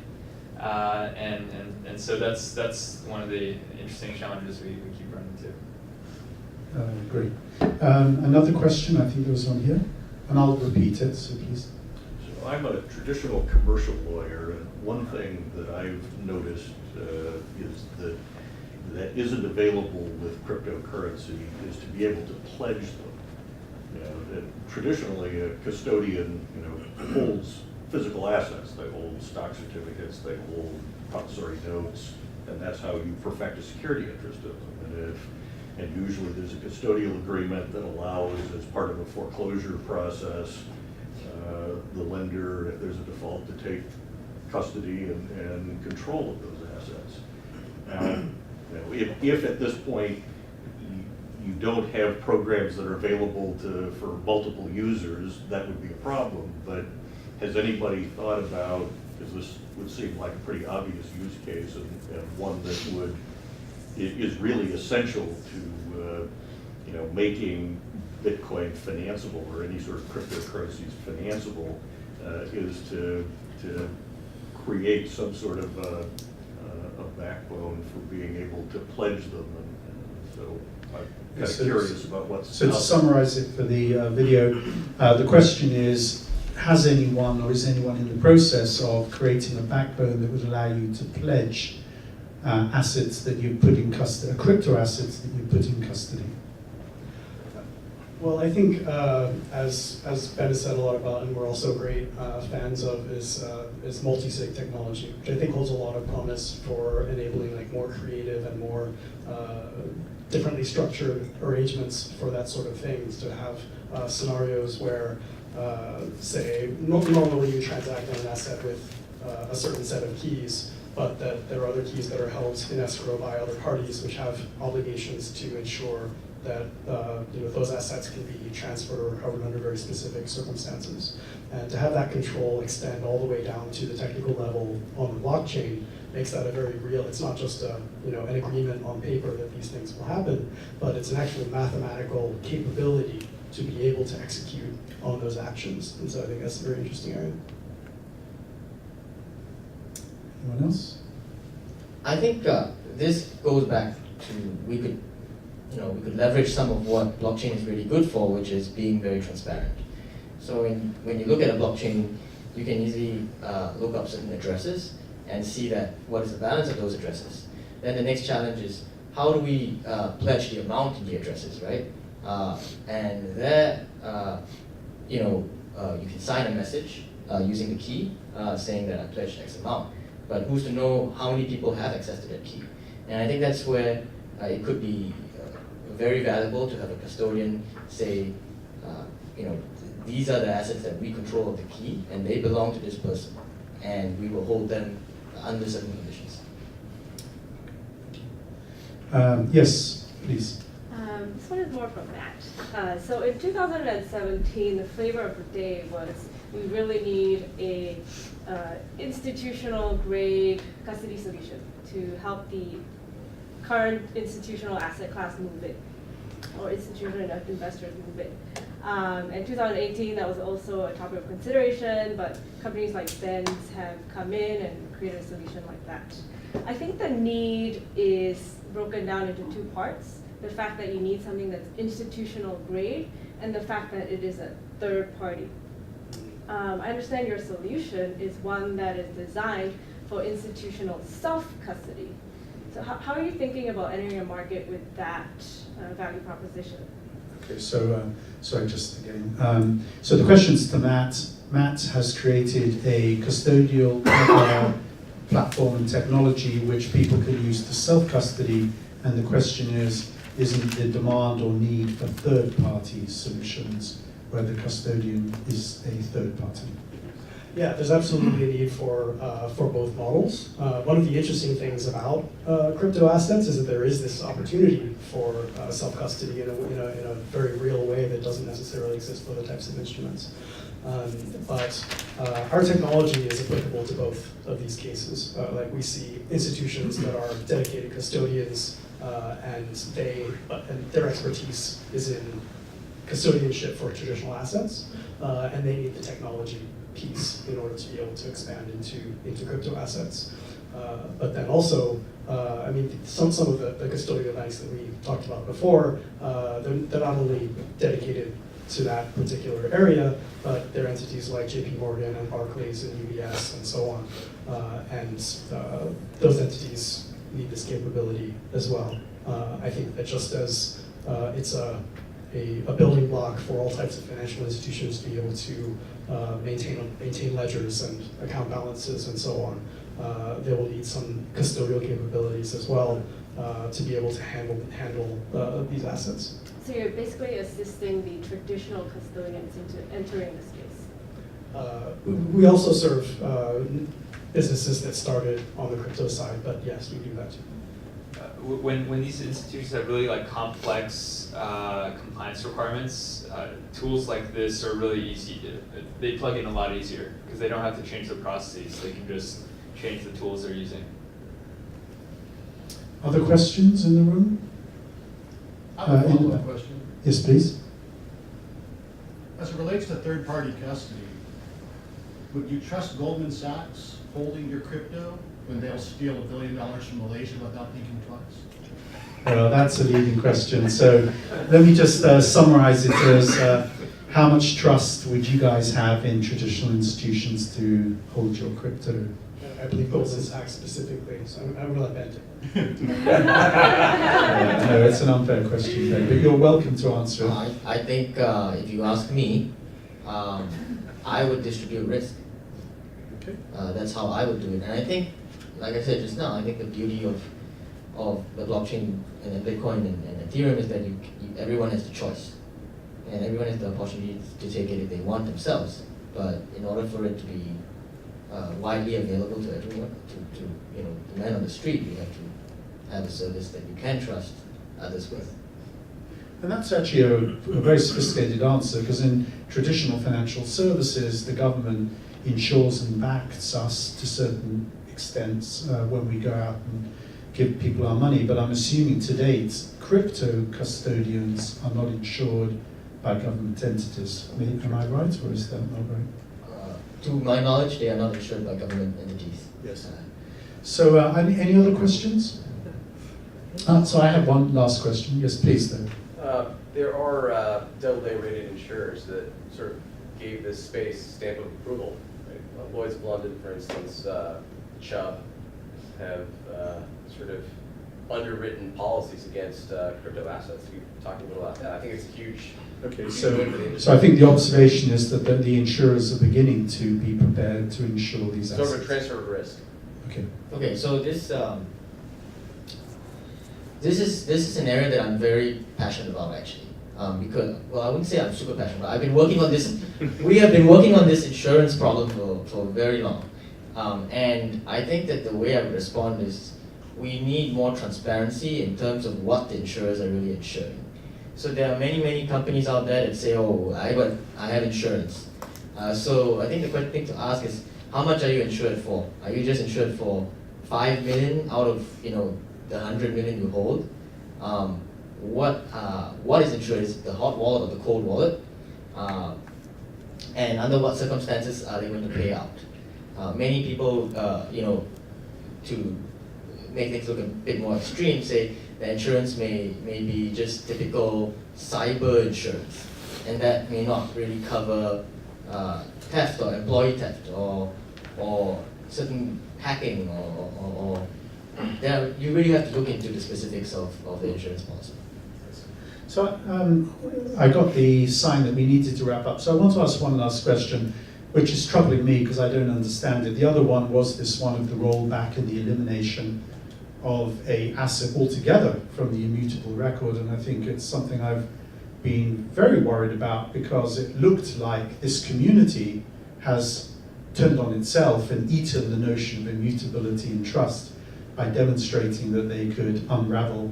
And so that's one of the interesting challenges we keep running into. Great. Another question, I think there was one here, and I'll repeat it, so please. So I'm a traditional commercial lawyer, and one thing that I've noticed is that isn't available with cryptocurrency is to be able to pledge them. Traditionally, a custodian, holds physical assets. They hold stock certificates, they hold promissory notes, and that's how you perfect a security interest in them. And usually there's a custodial agreement that allows, as part of a foreclosure process, the lender, if there's a default, to take custody and control of those assets. Now, if at this point you don't have programs that are available for multiple users, that would be a problem. But has anybody thought about, because this would seem like a pretty obvious use case and one that is really essential to making Bitcoin financeable, or any sort of cryptocurrencies financeable, is to create some sort of a backbone for being able to pledge them. And so I'm kind of curious about what's So to summarize it for the video, the question is, has anyone or is anyone in the process of creating a backbone that would allow you to pledge assets that you put in custody, crypto assets that you put in custody? Well, I think as Ben has said a lot about, and we're also great fans of, is multi-sig technology, which I think holds a lot of promise for enabling like more creative and more differently structured arrangements for that sort of things, to have scenarios where, say, normally you transact on an asset with a certain set of keys, but that there are other keys that are held in escrow by other parties, which have obligations to ensure that those assets can be transferred or recovered under very specific circumstances. And to have that control extend all the way down to the technical level on the blockchain makes that a very real, it's not just an agreement on paper that these things will happen, but it's an actual mathematical capability to be able to execute on those actions. And so I think that's a very interesting area. Anyone else? I think this goes back to we could leverage some of what blockchain is really good for, which is being very transparent. So when you look at a blockchain, you can easily look up certain addresses and see that what is the balance of those addresses. Then the next challenge is, how do we pledge the amount in the addresses, right? And there, you can sign a message using the key saying that I pledged X amount. But who's to know how many people have access to that key? And I think that's where it could be very valuable to have a custodian say, these are the assets that we control of the key, and they belong to this person, and we will hold them under certain conditions. Yes, please. This one is more from Matt. So in 2017, the flavor of the day was we really need a institutional grade custody solution to help the current institutional asset class move it, or institutional investors move it. In 2018, that was also a topic of consideration, but companies like Benz have come in and created a solution like that. I think the need is broken down into two parts. The fact that you need something that's institutional grade, and the fact that it is a third party. I understand your solution is one that is designed for institutional self-custody. So how are you thinking about entering a market with that value proposition? Okay, so sorry, just again. So the question's to Matt. Matt has created a custodial platform and technology which people can use to self-custody, and the question is, isn't the demand or need for third-party solutions where the custodian is a third party? Yeah, there's absolutely a need for both models. One of the interesting things about crypto assets is that there is this opportunity for self-custody in a very real way that doesn't necessarily exist for other types of instruments. But our technology is applicable to both of these cases. Like we see institutions that are dedicated custodians, and their expertise is in custodianship for traditional assets, and they need the technology piece in order to be able to expand into crypto assets. But then also, I mean, some of the custodial banks that we talked about before, they're not only dedicated to that particular area, but they're entities like JP Morgan and Barclays and UBS and so on. And those entities need this capability as well. I think that just as it's a building block for all types of financial institutions to be able to maintain ledgers and account balances and so on, they will need some custodial capabilities as well to be able to handle these assets. So you're basically assisting the traditional custodians into entering the space. We also serve businesses that started on the crypto side, but yes, we do that too. When these institutions have really like complex compliance requirements, tools like this are really easy. They plug in a lot easier because they don't have to change the processes. They can just change the tools they're using. Other questions in the room? I have a follow-up question. Yes, please. As it relates to third-party custody, would you trust Goldman Sachs holding your crypto when they'll steal $1 billion from Malaysia without thinking twice? Well, that's a leading question. So let me just summarize it as how much trust would you guys have in traditional institutions to hold your crypto? I believe Goldman Sachs specifically, so I'm going to let Ben take it. No, it's an unfair question, Ben, but you're welcome to answer it. I think if you ask me, I would distribute risk. Okay. That's how I would do it. And I think, like I said just now, I think the beauty of the blockchain and Bitcoin and Ethereum is that everyone has the choice. And everyone has the opportunity to take it if they want themselves. But in order for it to be widely available to everyone, to the man on the street, you have to have a service that you can trust others with. And that's actually a very sophisticated answer, because in traditional financial services, the government insures and backs us to certain extents when we go out and give people our money. But I'm assuming to date, crypto custodians are not insured by government entities. Am I right, or is that not right? To my knowledge, they are not insured by government entities. Yes. So any other questions? So I have one last question. Yes, please, though. There are AA rated insurers that sort of gave this space stamp of approval. Right? Lloyd's of London, for instance, Chubb have sort of underwritten policies against crypto assets. We've talked a little about that. I think it's a huge. Okay, so I think the observation is that the insurers are beginning to be prepared to insure these assets. Sort of a transfer of risk. Okay. Okay, so this is an area that I'm very passionate about, actually. Because, well, I wouldn't say I'm super passionate, but I've been working on this. We have been working on this insurance problem for very long. And I think that the way I would respond is we need more transparency in terms of what the insurers are really insuring. So there are many companies out there that say, oh, I have insurance. So I think the question thing to ask is, how much are you insured for? Are you just insured for 5 million out of the 100 million you hold? What is insured? Is it the hot wallet or the cold wallet? And under what circumstances are they going to pay out? Many people, to make things look a bit more extreme, say the insurance may be just typical cyber insurance, and that may not really cover theft or employee theft or certain hacking or you really have to look into the specifics of the insurance policy. So I got the sign that we needed to wrap up. So I want to ask one last question, which is troubling me because I don't understand it. The other one was this one of the rollback and the elimination of a asset altogether from the immutable record, and I think it's something I've been very worried about because it looked like this community has turned on itself and eaten the notion of immutability and trust by demonstrating that they could unravel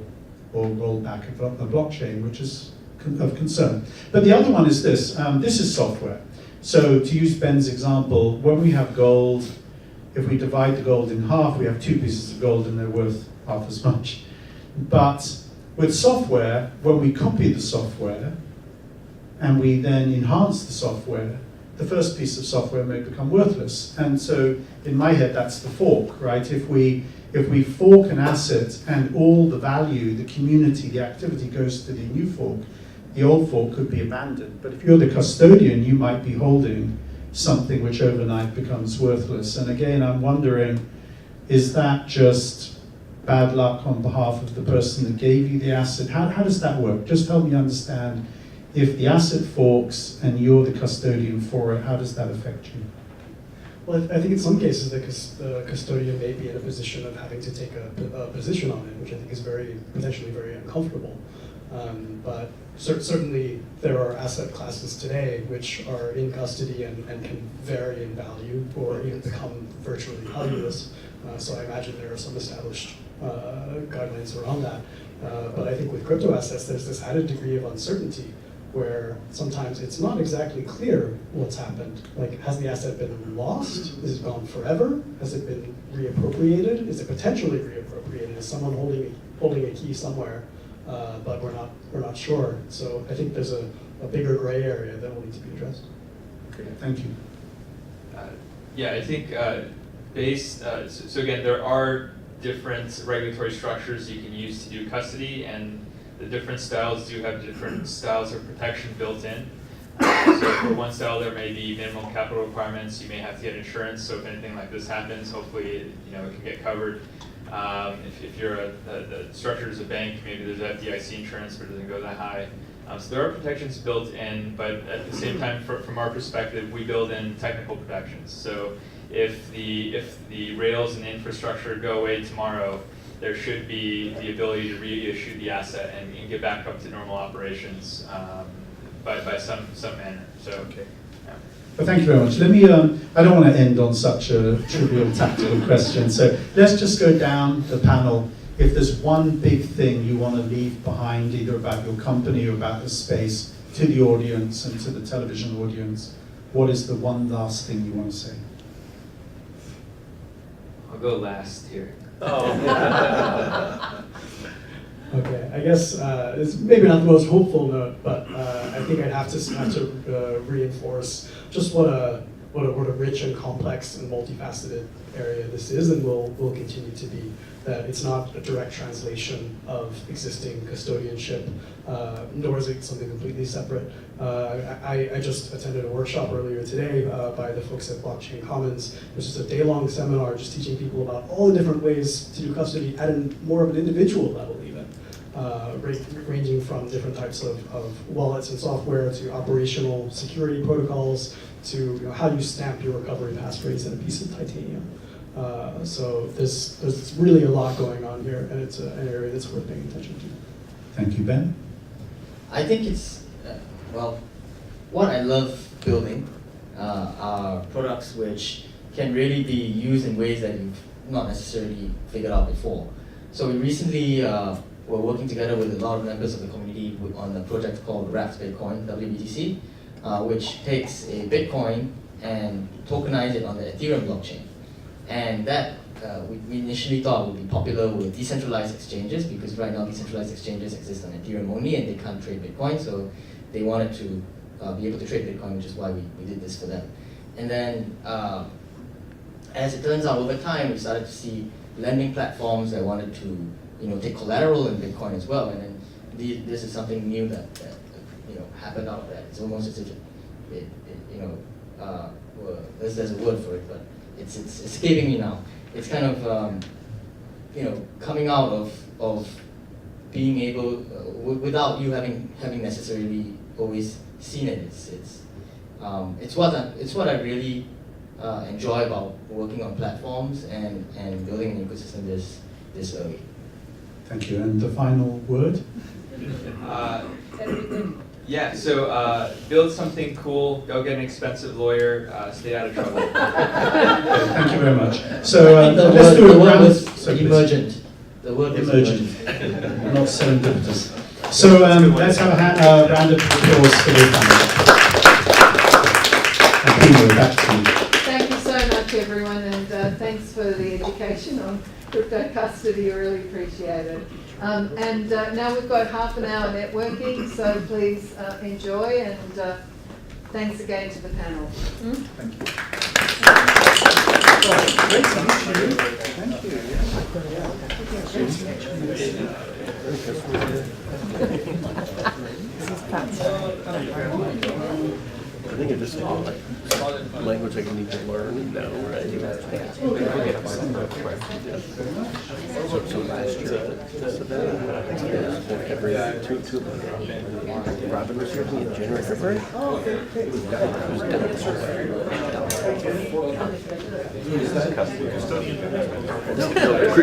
or roll back a blockchain, which is of concern. But the other one is this. This is software. So to use Ben's example, when we have gold, if we divide the gold in half, we have 2 pieces of gold and they're worth half as much. But with software, when we copy the software and we then enhance the software, the first piece of software may become worthless. And so in my head, that's the fork, right? If we fork an asset and all the value, the community, the activity goes to the new fork, the old fork could be abandoned. But if you're the custodian, you might be holding something which overnight becomes worthless. And again, I'm wondering, is that just bad luck on behalf of the person that gave you the asset? How does that work? Just help me understand, if the asset forks and you're the custodian for it, how does that affect you? Well, I think in some cases the custodian may be in a position of having to take a position on it, which I think is potentially very uncomfortable. But certainly there are asset classes today which are in custody and can vary in value or even become virtually valueless. So I imagine there are some established guidelines around that. But I think with crypto assets, there's this added degree of uncertainty where sometimes it's not exactly clear what's happened. Like, has the asset been lost? Is it gone forever? Has it been reappropriated? Is it potentially reappropriated? Is someone holding a key somewhere, but we're not sure? So I think there's a bigger gray area that will need to be addressed. Okay, thank you. Yeah, I think so again, there are different regulatory structures you can use to do custody, and the different styles do have different styles of protection built in. So for one style, there may be minimum capital requirements. You may have to get insurance, so if anything like this happens, hopefully it can get covered. If you're structured as a bank, maybe there's FDIC insurance, but it doesn't go that high. So there are protections built in, but at the same time, from our perspective, we build in technical protections. So if the rails and the infrastructure go away tomorrow, there should be the ability to reissue the asset and get back up to normal operations by some manner. So, okay. Yeah. Well, thank you very much. Let me, I don't want to end on such a trivial tactical question, so let's just go down the panel. If there's one big thing you want to leave behind, either about your company or about the space, to the audience and to the television audience, what is the one last thing you want to say? I'll go last here. Okay, I guess it's maybe not the most hopeful note, but I think I'd have to reinforce just what a rich and complex and multifaceted area this is, and will continue to be. That it's not a direct translation of existing custodianship, nor is it something completely separate. I just attended a workshop earlier today by the folks at Blockchain Commons, which is a day-long seminar just teaching people about all the different ways to do custody at more of an individual level even, ranging from different types of wallets and software to operational security protocols to how you stamp your recovery passphrase in a piece of titanium. So there's really a lot going on here, and it's an area that's worth paying attention to. Thank you, Ben. I think it's, what I love building are products which can really be used in ways that you've not necessarily figured out before. So we recently were working together with a lot of members of the community on a project called Wrapped Bitcoin, WBTC, which takes a Bitcoin and tokenizes it on the Ethereum blockchain. And that we initially thought would be popular with decentralized exchanges, because right now decentralized exchanges exist on Ethereum only and they can't trade Bitcoin, so they wanted to be able to trade Bitcoin, which is why we did this for them. And then as it turns out, over time we started to see lending platforms that wanted to take collateral in Bitcoin as well, and then this is something new that happened out of that. It's almost as if there's a word for it, but it's escaping me now. It's kind of coming out of being able without you having necessarily always seen it. It's what I really enjoy about working on platforms and building an ecosystem this early. Thank you. And the final word? Yeah, so build something cool, go get an expensive lawyer, stay out of trouble. Thank you very much. So the let's word, do the a word round. was So please. emergent. The word was Emergent, not serendipitous. So let's have a round of applause for the panel. And Pino, back to you. Thank you so much, everyone, and thanks for the education on crypto custody. Really appreciate it. And now we've got half an hour networking, so please enjoy, and thanks again to the panel. Thank you. Great to meet you. Thank you. I think it just like language I need to learn now, right? So last year, every two Robin was here in January, February. It was down. No,